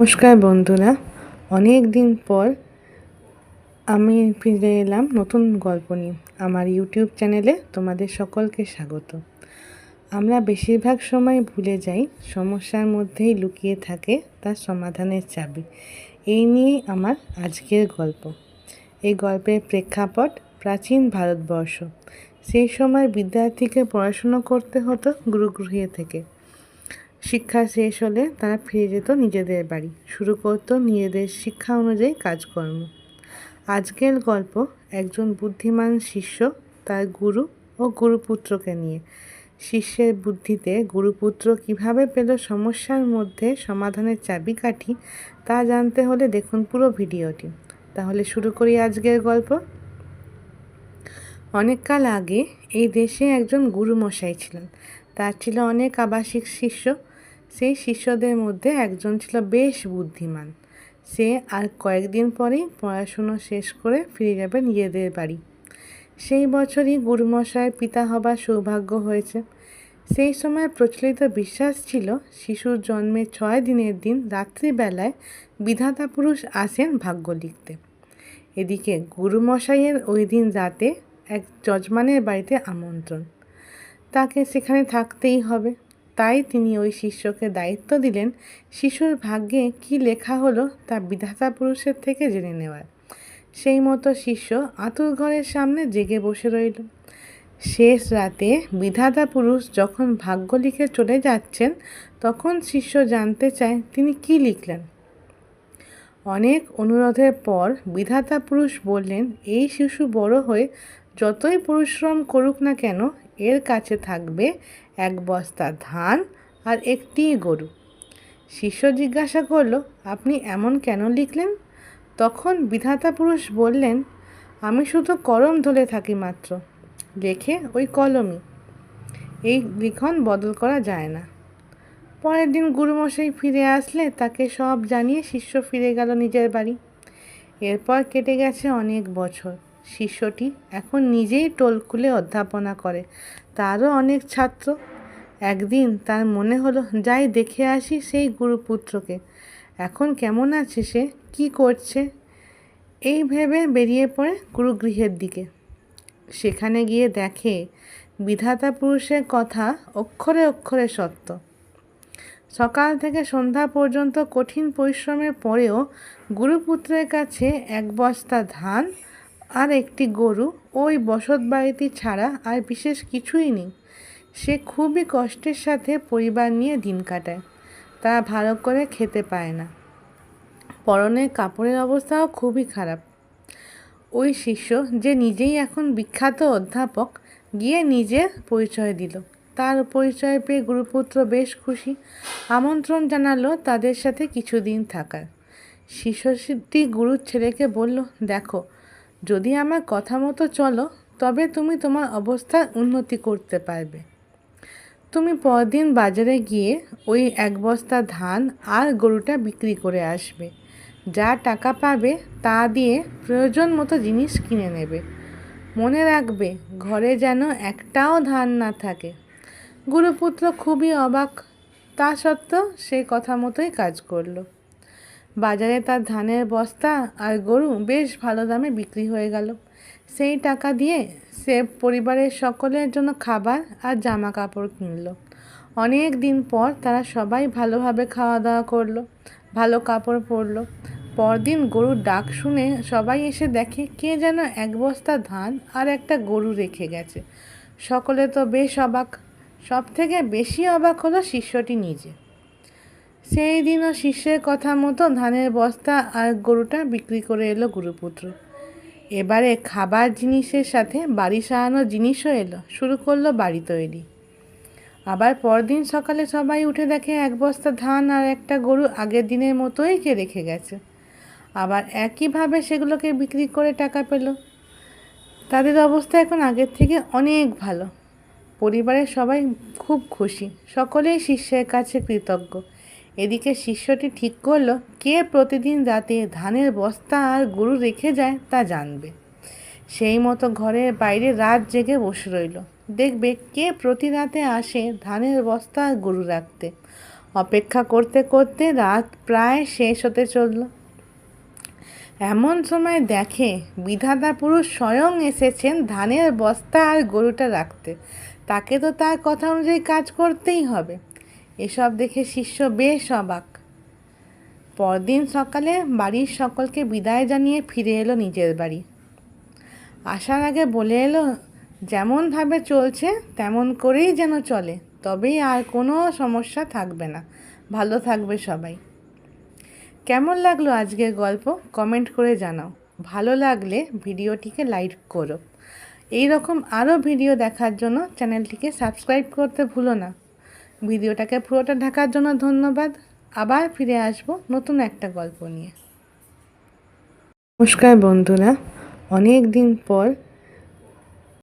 নমস্কার বন্ধুরা, অনেক দিন পর আমি ফিরে এলাম নতুন গল্প নিয়ে। আমার ইউটিউব চ্যানেলে তোমাদের সকলকে স্বাগত। আমরা বেশিরভাগ সময় ভুলে যাই সমস্যার মধ্যেই লুকিয়ে থাকে তার সমাধানের চাবি। এই নিয়েই আমার আজকের গল্প। এই গল্পের প্রেক্ষাপট প্রাচীন ভারতবর্ষ। সেই সময় বিদ্যার্থীকে পড়াশুনো করতে হতো গুরুগৃহে থেকে। শিক্ষা শেষ হলে তারা ফিরে যেত নিজেদের বাড়ি, শুরু করত নিজেদের শিক্ষা অনুযায়ী কাজকর্ম। আজকের গল্প একজন বুদ্ধিমান শিষ্য তার গুরু ও গুরুপুত্রকে নিয়ে। শিষ্যের বুদ্ধিতে গুরুপুত্র কিভাবে পেল সমস্যার মধ্যে সমাধানের চাবিকাঠি, তা জানতে হলে দেখুন পুরো ভিডিওটি। তাহলে শুরু করি আজকের গল্প। অনেককাল আগে এই দেশে একজন গুরুমশাই ছিলেন। তার ছিল অনেক আবাসিক শিষ্য। সেই শিষ্যদের মধ্যে একজন ছিল বেশ বুদ্ধিমান। সে আর কয়েকদিন পরেই পড়াশুনো শেষ করে ফিরে যাবে নিজেদের বাড়ি। সেই বছরই গুরুমশাইয়ের পিতা হবার সৌভাগ্য হয়েছে। সেই সময় প্রচলিত বিশ্বাস ছিল শিশুর জন্মের 6 দিনের দিন রাত্রিবেলায় বিধাতা পুরুষ আসেন ভাগ্য লিখতে। এদিকে গুরুমশাইয়ের ওই দিন রাতে এক যজমানের বাড়িতে আমন্ত্রণ। তাকে সেখানে থাকতেই হবে। তাই তিনি ওই শিষ্যকে দায়িত্ব দিলেন শিশুর ভাগ্যে কি লেখা হলো তা বিধাতা পুরুষের থেকে জেনে নেওয়ার। সেই মতো শিষ্য আঁতুড় ঘরের সামনে জেগে বসে রইল। শেষ রাতে বিধাতা পুরুষ যখন ভাগ্য লিখে চলে যাচ্ছেন, তখন শিষ্য জানতে চায় তিনি কি লিখলেন। অনেক অনুরোধের পর বিধাতা পুরুষ বললেন, এই শিশু বড় হয়ে যতই পরিশ্রম করুক না কেন, এর কাছে থাকবে 1 বস্তা ধান আর একটি গরু। শিষ্য জিজ্ঞাসা করলো, আপনি এমন কেন লিখলেন? তখন বিধাতা পুরুষ বললেন, আমি শুধু কলম ধরে থাকি মাত্র, লেখে ওই কলমই, এই লিখন বদল করা যায় না। পরের দিন গুরুমশাই ফিরে আসলে তাকে সব জানিয়ে শিষ্য ফিরে গেল নিজের বাড়ি। এরপর কেটে গেছে অনেক বছর। শিষ্যটি এখন নিজেই টোল খুলে অধ্যাপনা করে, তারও অনেক ছাত্র। একদিন তার মনে হলো যাই দেখে আসি সেই গুরুপুত্রকে, এখন কেমন আছে সে, কি করছে। এই ভেবে বেরিয়ে পড়ে গুরুগৃহের দিকে। সেখানে গিয়ে দেখে বিধাতা পুরুষের কথা অক্ষরে অক্ষরে সত্য। সকাল থেকে সন্ধ্যা পর্যন্ত কঠিন পরিশ্রমের পরেও গুরুপুত্রের কাছে 1 বস্তা ধান আর একটি গরু, ওই বসত বাড়িটি ছাড়া আর বিশেষ কিছুই নেই। সে খুবই কষ্টের সাথে পরিবার নিয়ে দিন কাটায়। তারা ভালো করে খেতে পায় না। পরনের কাপড়ের অবস্থাও খুবই খারাপ। ওই শিষ্য, যে নিজেই এখন বিখ্যাত অধ্যাপক, গিয়ে নিজের পরিচয় দিল। তার পরিচয় পেয়ে গুরুপুত্র বেশ খুশি, আমন্ত্রণ জানালো তাদের সাথে কিছুদিন থাকার। শিষ্যটি গুরুর ছেলেকে বলল, দেখো, যদি আমার কথা মতো চলো তবে তুমি তোমার অবস্থার উন্নতি করতে পারবে। তুমি পরদিন বাজারে গিয়ে ওই 1 বস্তা ধান আর গরুটা বিক্রি করে আসবে। যা টাকা পাবে তা দিয়ে প্রয়োজন মতো জিনিস কিনে নেবে। মনে রাখবে, ঘরে যেন একটাও ধান না থাকে। গুরুপুত্র খুবই অবাক, তা সত্ত্বেও সে কথা মতোই কাজ করলো। বাজারে তার ধানের বস্তা আর গরু বেশ ভালো দামে বিক্রি হয়ে গেল। সেই টাকা দিয়ে সে পরিবারের সকলের জন্য খাবার আর জামা কাপড় কিনল। অনেক দিন পর তারা সবাই ভালোভাবে খাওয়া দাওয়া করলো, ভালো কাপড় পরলো। পরদিন গরুর ডাক শুনে সবাই এসে দেখে কে যেন 1 বস্তা ধান আর একটা গরু রেখে গেছে। সকলে তো বেশ অবাক। সব থেকে বেশি অবাক হলো শিষ্যটি নিজে। সেই দিনও শিষ্যের কথা মতো ধানের বস্তা আর গরুটা বিক্রি করে এলো গুরুপুত্র। এবারে খাবার জিনিসের সাথে বাড়ি সারানো জিনিসও এলো, শুরু করলো বাড়ি তৈরি। আবার পরদিন সকালে সবাই উঠে দেখে 1 বস্তা ধান আর একটা গরু আগের দিনের মতোই কে রেখে গেছে। আবার একইভাবে সেগুলোকে বিক্রি করে টাকা পেল। তাদের অবস্থা এখন আগের থেকে অনেক ভালো। পরিবারের সবাই খুব খুশি, সকলেই শিষ্যের কাছে কৃতজ্ঞ। এদিকে শিষ্যটি ঠিক করলো কে প্রতিদিন রাতে ধানের বস্তা আর গরু রেখে যায় তা জানবে। সেই মতো ঘরের বাইরে রাত জেগে বসে রইল, দেখবে কে প্রতি রাতে আসে ধানের বস্তা আর গরু রাখতে। অপেক্ষা করতে করতে রাত প্রায় শেষ হতে চলল। এমন সময় দেখে বিধাতা পুরুষ স্বয়ং এসেছেন ধানের বস্তা আর গরুটা রাখতে। তাকে তো তার কথা অনুযায়ী কাজ করতেই হবে। এসব দেখে শিষ্য বেশ অবাক। পরদিন সকালে বাড়ির সকলকে বিদায় জানিয়ে ফিরে এলো নিজের বাড়ি। আসার আগে বলে এলো, যেমনভাবে চলছে তেমন করেই যেন চলে, তবেই আর কোনো সমস্যা থাকবে না, ভালো থাকবে সবাই। কেমন লাগলো আজকের গল্প কমেন্ট করে জানাও। ভালো লাগলে ভিডিওটিকে লাইক করো। এই রকম আরও ভিডিও দেখার জন্য চ্যানেলটিকে সাবস্ক্রাইব করতে ভুলো না। ভিডিওটাকে পুরোটা দেখার জন্য ধন্যবাদ। আবার ফিরে আসবো নতুন একটা গল্প নিয়ে। নমস্কার বন্ধুরা, অনেক দিন পর